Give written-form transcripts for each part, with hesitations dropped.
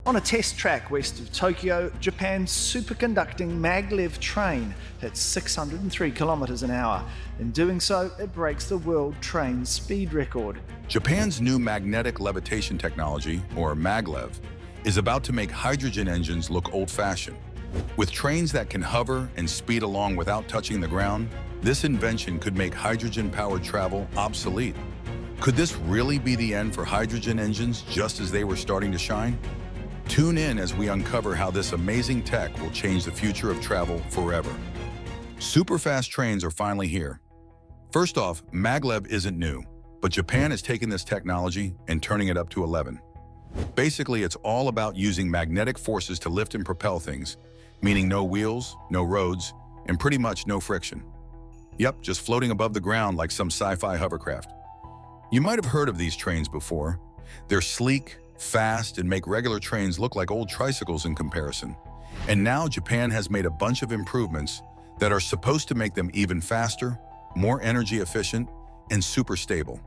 On a test track west of Tokyo, Japan's superconducting maglev train hits 603 kilometers an hour. In doing so, it breaks the world train speed record. Japan's new magnetic levitation technology, or maglev, is about to make hydrogen engines look old-fashioned. With trains that can hover and speed along without touching the ground, this invention could make hydrogen-powered travel obsolete. Could this really be the end for hydrogen engines just as they were starting to shine? Tune in as we uncover how this amazing tech will change the future of travel forever. Super-fast trains are finally here. First off, maglev isn't new, but Japan has taken this technology and turning it up to 11. Basically, it's all about using magnetic forces to lift and propel things, meaning no wheels, no roads, and pretty much no friction. Yep, just floating above the ground like some sci-fi hovercraft. You might have heard of these trains before. They're sleek, fast, and make regular trains look like old tricycles in comparison. And now Japan has made a bunch of improvements that are supposed to make them even faster, more energy efficient, and super stable.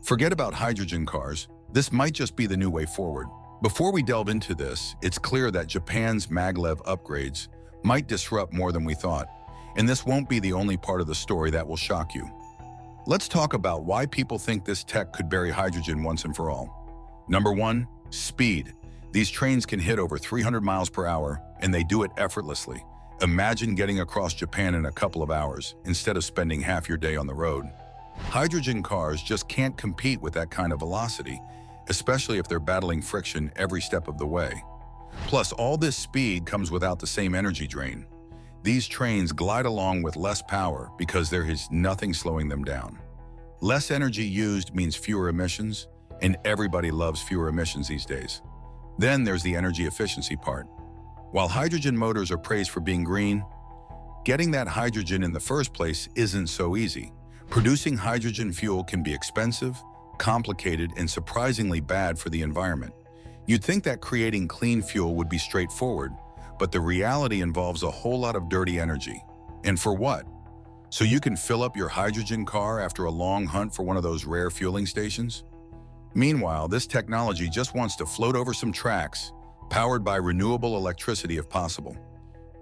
Forget about hydrogen cars. This might just be the new way forward. Before we delve into this, it's clear that Japan's maglev upgrades might disrupt more than we thought, and this won't be the only part of the story that will shock you. Let's talk about why people think this tech could bury hydrogen once and for all. Number one, speed. These trains can hit over 300 miles per hour, and they do it effortlessly. Imagine getting across Japan in a couple of hours instead of spending half your day on the road. Hydrogen cars just can't compete with that kind of velocity, especially if they're battling friction every step of the way. Plus, all this speed comes without the same energy drain. These trains glide along with less power because there is nothing slowing them down. Less energy used means fewer emissions, and everybody loves fewer emissions these days. Then there's the energy efficiency part. While hydrogen motors are praised for being green, getting that hydrogen in the first place isn't so easy. Producing hydrogen fuel can be expensive, complicated, and surprisingly bad for the environment. You'd think that creating clean fuel would be straightforward, but the reality involves a whole lot of dirty energy. And for what? So you can fill up your hydrogen car after a long hunt for one of those rare fueling stations? Meanwhile, this technology just wants to float over some tracks, powered by renewable electricity if possible.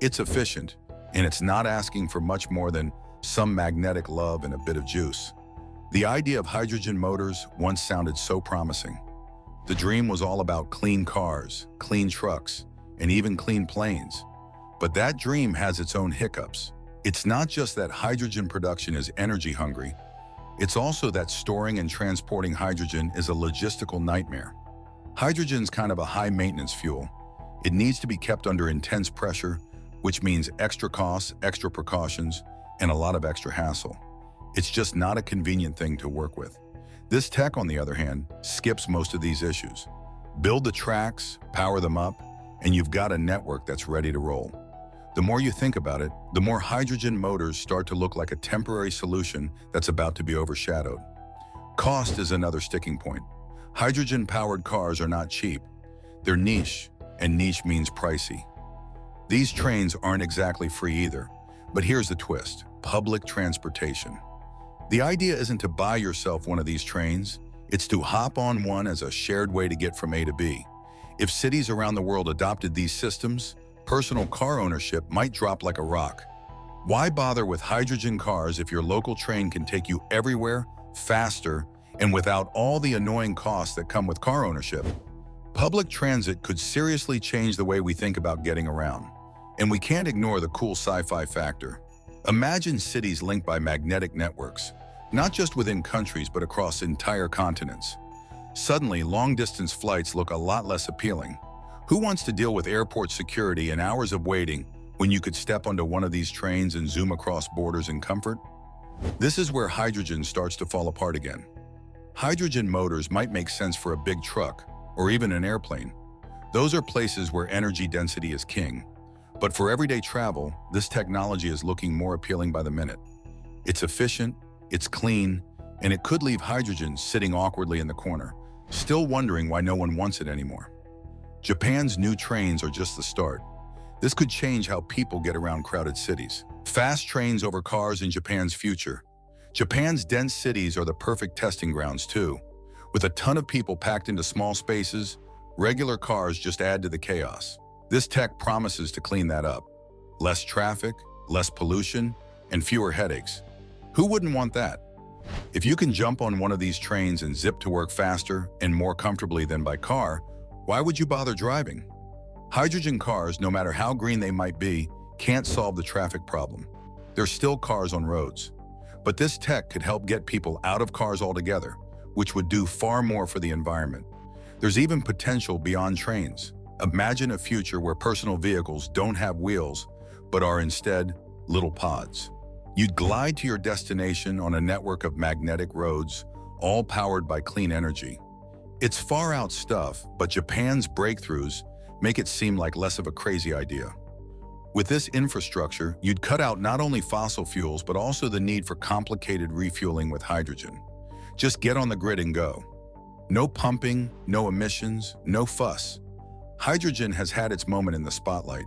It's efficient, and it's not asking for much more than some magnetic love and a bit of juice. The idea of hydrogen motors once sounded so promising. The dream was all about clean cars, clean trucks, and even clean planes. But that dream has its own hiccups. It's not just that hydrogen production is energy hungry, it's also that storing and transporting hydrogen is a logistical nightmare. Hydrogen's kind of a high-maintenance fuel. It needs to be kept under intense pressure, which means extra costs, extra precautions, and a lot of extra hassle. It's just not a convenient thing to work with. This tech, on the other hand, skips most of these issues. Build the tracks, power them up, and you've got a network that's ready to roll. The more you think about it, the more hydrogen motors start to look like a temporary solution that's about to be overshadowed. Cost is another sticking point. Hydrogen-powered cars are not cheap. They're niche, and niche means pricey. These trains aren't exactly free either, but here's the twist: public transportation. The idea isn't to buy yourself one of these trains, it's to hop on one as a shared way to get from A to B. If cities around the world adopted these systems, personal car ownership might drop like a rock. Why bother with hydrogen cars if your local train can take you everywhere, faster, and without all the annoying costs that come with car ownership? Public transit could seriously change the way we think about getting around. And we can't ignore the cool sci-fi factor. Imagine cities linked by magnetic networks, not just within countries but across entire continents. Suddenly, long-distance flights look a lot less appealing. Who wants to deal with airport security and hours of waiting when you could step onto one of these trains and zoom across borders in comfort? This is where hydrogen starts to fall apart again. Hydrogen motors might make sense for a big truck or even an airplane. Those are places where energy density is king. But for everyday travel, this technology is looking more appealing by the minute. It's efficient, it's clean, and it could leave hydrogen sitting awkwardly in the corner, still wondering why no one wants it anymore. Japan's new trains are just the start. This could change how people get around crowded cities. Fast trains over cars in Japan's future. Japan's dense cities are the perfect testing grounds too. With a ton of people packed into small spaces, Regular cars just add to the chaos. This tech promises to clean that up. Less traffic, less pollution, and fewer headaches. Who wouldn't want that? If you can jump on one of these trains and zip to work faster and more comfortably than by car, why would you bother driving? Hydrogen cars, no matter how green they might be, can't solve the traffic problem. There's still cars on roads. But this tech could help get people out of cars altogether, which would do far more for the environment. There's even potential beyond trains. Imagine a future where personal vehicles don't have wheels, but are instead little pods. You'd glide to your destination on a network of magnetic roads, all powered by clean energy. It's far out stuff, but Japan's breakthroughs make it seem like less of a crazy idea. With this infrastructure, you'd cut out not only fossil fuels, but also the need for complicated refueling with hydrogen. Just get on the grid and go. No pumping, no emissions, no fuss. Hydrogen has had its moment in the spotlight.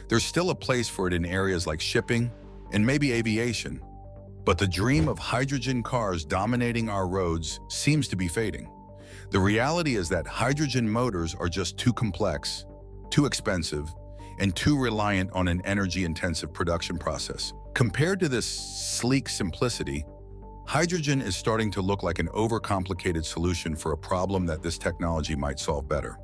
There's still a place for it in areas like shipping and maybe aviation. But the dream of hydrogen cars dominating our roads seems to be fading. The reality is that hydrogen motors are just too complex, too expensive, and too reliant on an energy-intensive production process. Compared to this sleek simplicity, hydrogen is starting to look like an overcomplicated solution for a problem that this technology might solve better.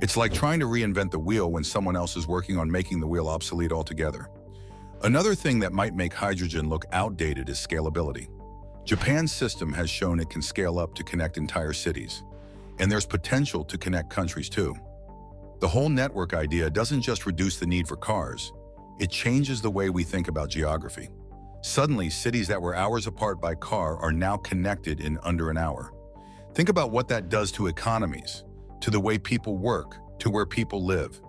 It's like trying to reinvent the wheel when someone else is working on making the wheel obsolete altogether. Another thing that might make hydrogen look outdated is scalability. Japan's system has shown it can scale up to connect entire cities, and there's potential to connect countries too. The whole network idea doesn't just reduce the need for cars, it changes the way we think about geography. Suddenly, cities that were hours apart by car are now connected in under an hour. Think about what that does to economies, to the way people work, to where people live.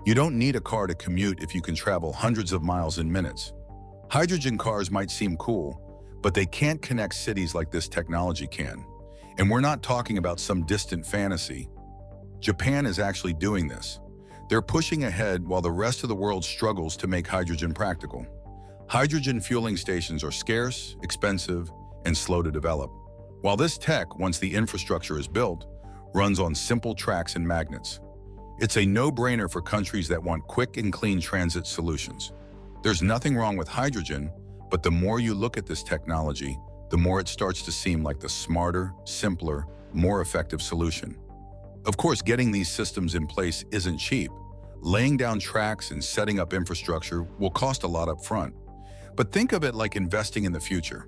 You don't need a car to commute if you can travel hundreds of miles in minutes. Hydrogen cars might seem cool, but they can't connect cities like this technology can. And we're not talking about some distant fantasy. Japan is actually doing this. They're pushing ahead while the rest of the world struggles to make hydrogen practical. Hydrogen fueling stations are scarce, expensive, and slow to develop. While this tech, once the infrastructure is built, runs on simple tracks and magnets. It's a no-brainer for countries that want quick and clean transit solutions. There's nothing wrong with hydrogen, but the more you look at this technology, the more it starts to seem like the smarter, simpler, more effective solution. Of course, getting these systems in place isn't cheap. Laying down tracks and setting up infrastructure will cost a lot up front. But think of it like investing in the future.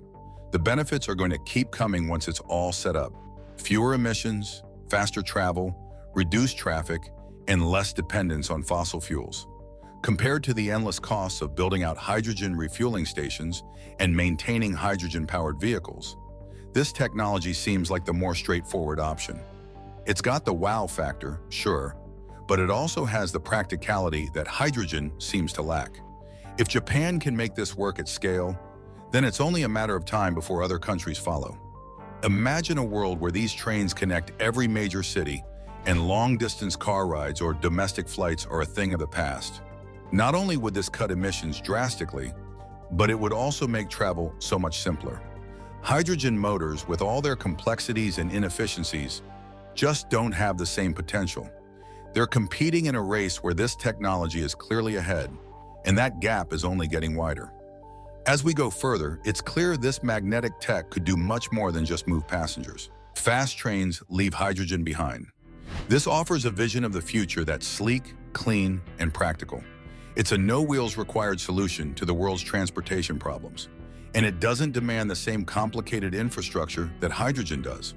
The benefits are going to keep coming once it's all set up. Fewer emissions, faster travel, reduced traffic, and less dependence on fossil fuels. Compared to the endless costs of building out hydrogen refueling stations and maintaining hydrogen-powered vehicles, this technology seems like the more straightforward option. It's got the wow factor, sure, but it also has the practicality that hydrogen seems to lack. If Japan can make this work at scale, then it's only a matter of time before other countries follow. Imagine a world where these trains connect every major city and long-distance car rides or domestic flights are a thing of the past. Not only would this cut emissions drastically, but it would also make travel so much simpler. Hydrogen motors, with all their complexities and inefficiencies, just don't have the same potential. They're competing in a race where this technology is clearly ahead, and that gap is only getting wider. As we go further, it's clear this magnetic tech could do much more than just move passengers. Fast trains leave hydrogen behind. This offers a vision of the future that's sleek, clean, and practical. It's a no-wheels-required solution to the world's transportation problems, and it doesn't demand the same complicated infrastructure that hydrogen does.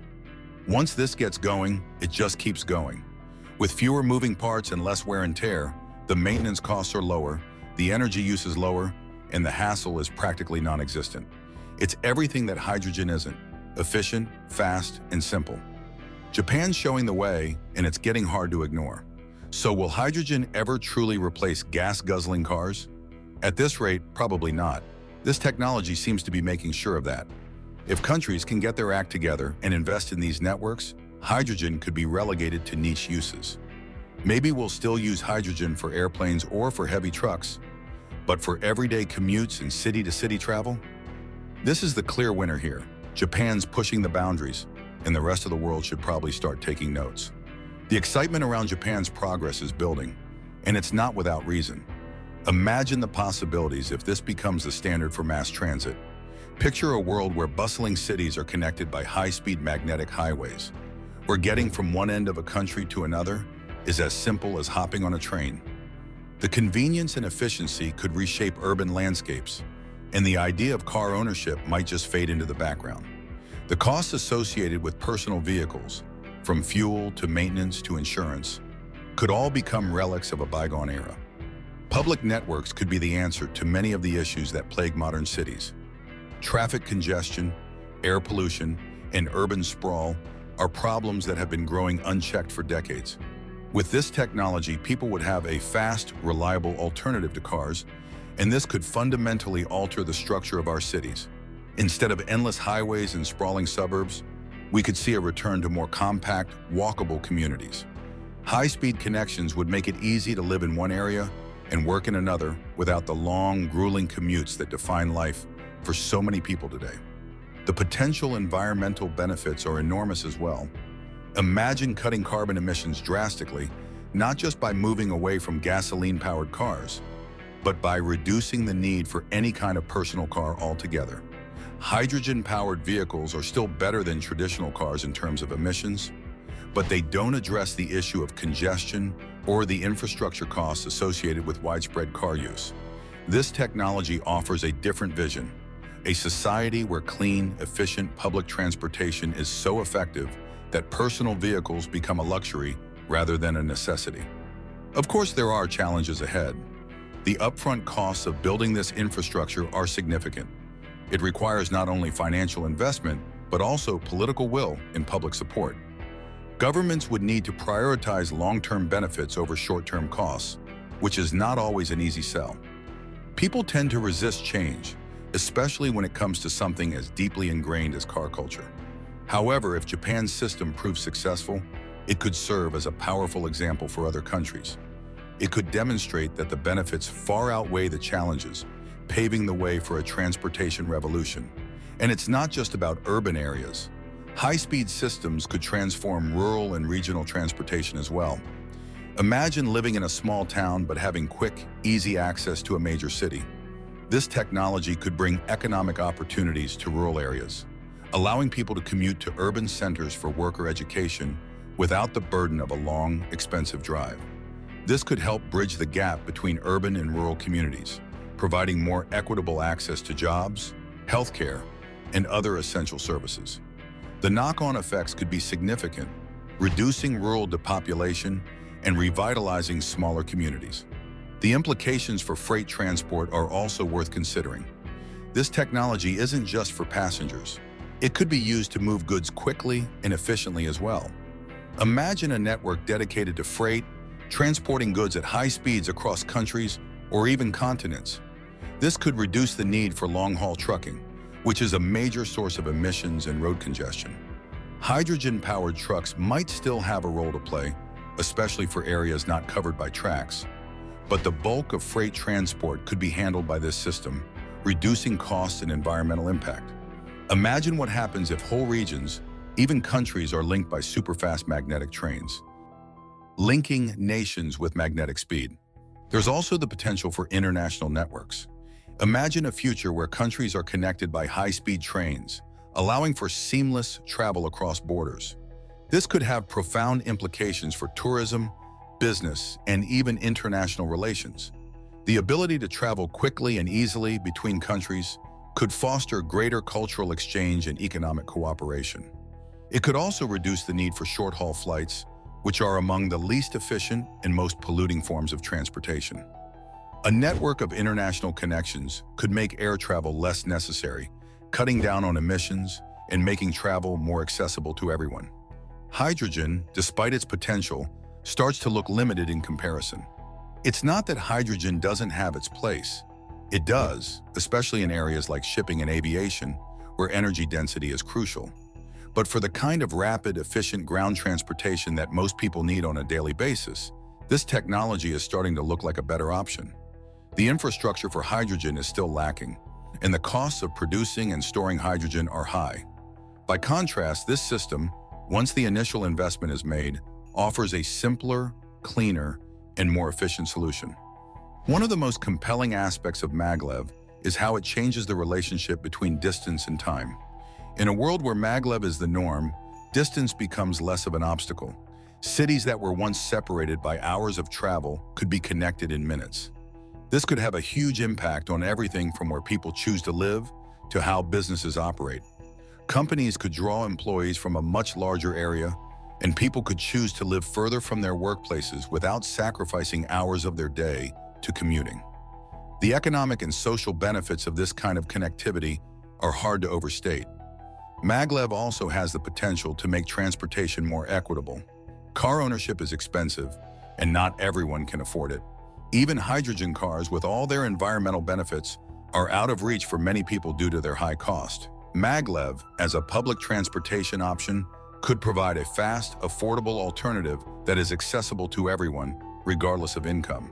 Once this gets going, it just keeps going. With fewer moving parts and less wear and tear, the maintenance costs are lower, the energy use is lower, and the hassle is practically non-existent. It's everything that hydrogen isn't: efficient, fast, and simple. Japan's showing the way, and it's getting hard to ignore. So will hydrogen ever truly replace gas-guzzling cars? At this rate, probably not. This technology seems to be making sure of that. If countries can get their act together and invest in these networks, hydrogen could be relegated to niche uses. Maybe we'll still use hydrogen for airplanes or for heavy trucks, but for everyday commutes and city-to-city travel? This is the clear winner here. Japan's pushing the boundaries, and the rest of the world should probably start taking notes. The excitement around Japan's progress is building, and it's not without reason. Imagine the possibilities if this becomes the standard for mass transit. Picture a world where bustling cities are connected by high-speed magnetic highways, where getting from one end of a country to another is as simple as hopping on a train. The convenience and efficiency could reshape urban landscapes, and the idea of car ownership might just fade into the background. The costs associated with personal vehicles, from fuel to maintenance to insurance, could all become relics of a bygone era. Public networks could be the answer to many of the issues that plague modern cities. Traffic congestion, air pollution, and urban sprawl are problems that have been growing unchecked for decades. With this technology, people would have a fast, reliable alternative to cars, and this could fundamentally alter the structure of our cities. Instead of endless highways and sprawling suburbs, we could see a return to more compact, walkable communities. High-speed connections would make it easy to live in one area and work in another without the long, grueling commutes that define life for so many people today. The potential environmental benefits are enormous as well. Imagine cutting carbon emissions drastically, not just by moving away from gasoline-powered cars, but by reducing the need for any kind of personal car altogether. Hydrogen-powered vehicles are still better than traditional cars in terms of emissions, but they don't address the issue of congestion or the infrastructure costs associated with widespread car use. This technology offers a different vision, a society where clean, efficient public transportation is so effective that personal vehicles become a luxury rather than a necessity. Of course, there are challenges ahead. The upfront costs of building this infrastructure are significant. It requires not only financial investment, but also political will and public support. Governments would need to prioritize long-term benefits over short-term costs, which is not always an easy sell. People tend to resist change, especially when it comes to something as deeply ingrained as car culture. However, if Japan's system proves successful, it could serve as a powerful example for other countries. It could demonstrate that the benefits far outweigh the challenges, paving the way for a transportation revolution. And it's not just about urban areas. High-speed systems could transform rural and regional transportation as well. Imagine living in a small town but having quick, easy access to a major city. This technology could bring economic opportunities to rural areas, allowing people to commute to urban centers for work or education without the burden of a long, expensive drive. This could help bridge the gap between urban and rural communities, providing more equitable access to jobs, healthcare, and other essential services. The knock-on effects could be significant, reducing rural depopulation and revitalizing smaller communities. The implications for freight transport are also worth considering. This technology isn't just for passengers. It could be used to move goods quickly and efficiently as well. Imagine a network dedicated to freight, transporting goods at high speeds across countries or even continents. This could reduce the need for long-haul trucking, which is a major source of emissions and road congestion. Hydrogen-powered trucks might still have a role to play, especially for areas not covered by tracks. But the bulk of freight transport could be handled by this system, reducing costs and environmental impact. Imagine what happens if whole regions, even countries, are linked by superfast magnetic trains, linking nations with magnetic speed. There's also the potential for international networks. Imagine a future where countries are connected by high-speed trains, allowing for seamless travel across borders. This could have profound implications for tourism, business, and even international relations. The ability to travel quickly and easily between countries could foster greater cultural exchange and economic cooperation. It could also reduce the need for short-haul flights, which are among the least efficient and most polluting forms of transportation. A network of international connections could make air travel less necessary, cutting down on emissions and making travel more accessible to everyone. Hydrogen, despite its potential, starts to look limited in comparison. It's not that hydrogen doesn't have its place. It does, especially in areas like shipping and aviation, where energy density is crucial. But for the kind of rapid, efficient ground transportation that most people need on a daily basis, this technology is starting to look like a better option. The infrastructure for hydrogen is still lacking, and the costs of producing and storing hydrogen are high. By contrast, this system, once the initial investment is made, offers a simpler, cleaner, and more efficient solution. One of the most compelling aspects of maglev is how it changes the relationship between distance and time. In a world where maglev is the norm, distance becomes less of an obstacle. Cities that were once separated by hours of travel could be connected in minutes. This could have a huge impact on everything from where people choose to live to how businesses operate. Companies could draw employees from a much larger area, and people could choose to live further from their workplaces without sacrificing hours of their day to commuting. The economic and social benefits of this kind of connectivity are hard to overstate. Maglev also has the potential to make transportation more equitable. Car ownership is expensive, and not everyone can afford it. Even hydrogen cars, with all their environmental benefits, are out of reach for many people due to their high cost. Maglev, as a public transportation option, could provide a fast, affordable alternative that is accessible to everyone, regardless of income.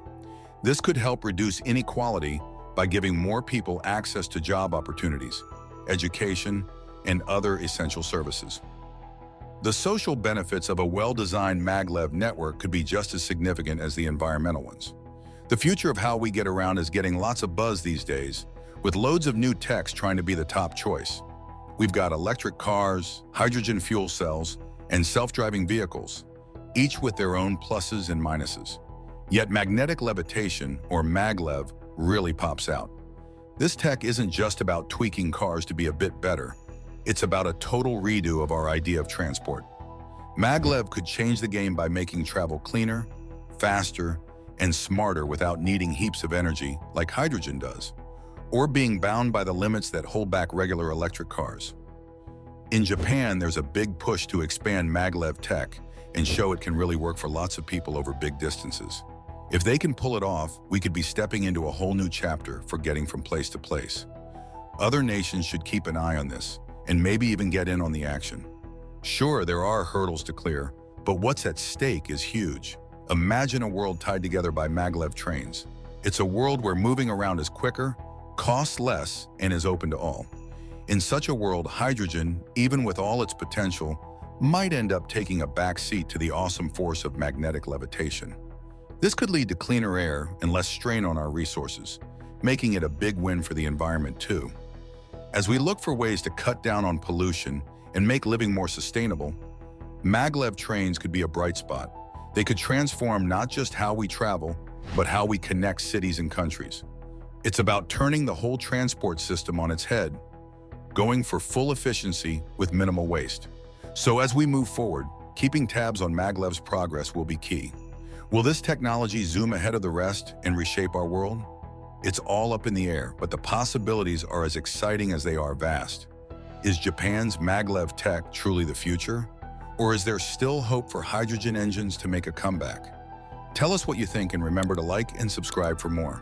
This could help reduce inequality by giving more people access to job opportunities, education, and other essential services. The social benefits of a well-designed maglev network could be just as significant as the environmental ones. The future of how we get around is getting lots of buzz these days, with loads of new techs trying to be the top choice. We've got electric cars, hydrogen fuel cells, and self-driving vehicles, each with their own pluses and minuses. Yet magnetic levitation, or maglev, really pops out. This tech isn't just about tweaking cars to be a bit better. It's about a total redo of our idea of transport. Maglev could change the game by making travel cleaner, faster, and smarter without needing heaps of energy like hydrogen does, or being bound by the limits that hold back regular electric cars. In Japan, there's a big push to expand maglev tech and show it can really work for lots of people over big distances. If they can pull it off, we could be stepping into a whole new chapter for getting from place to place. Other nations should keep an eye on this, and maybe even get in on the action. Sure, there are hurdles to clear, but what's at stake is huge. Imagine a world tied together by maglev trains. It's a world where moving around is quicker, costs less, and is open to all. In such a world, hydrogen, even with all its potential, might end up taking a back seat to the awesome force of magnetic levitation. This could lead to cleaner air and less strain on our resources, making it a big win for the environment too. As we look for ways to cut down on pollution and make living more sustainable, maglev trains could be a bright spot. They could transform not just how we travel, but how we connect cities and countries. It's about turning the whole transport system on its head, going for full efficiency with minimal waste. So as we move forward, keeping tabs on maglev's progress will be key. Will this technology zoom ahead of the rest and reshape our world? It's all up in the air, but the possibilities are as exciting as they are vast. Is Japan's maglev tech truly the future? Or is there still hope for hydrogen engines to make a comeback? Tell us what you think, and remember to like and subscribe for more.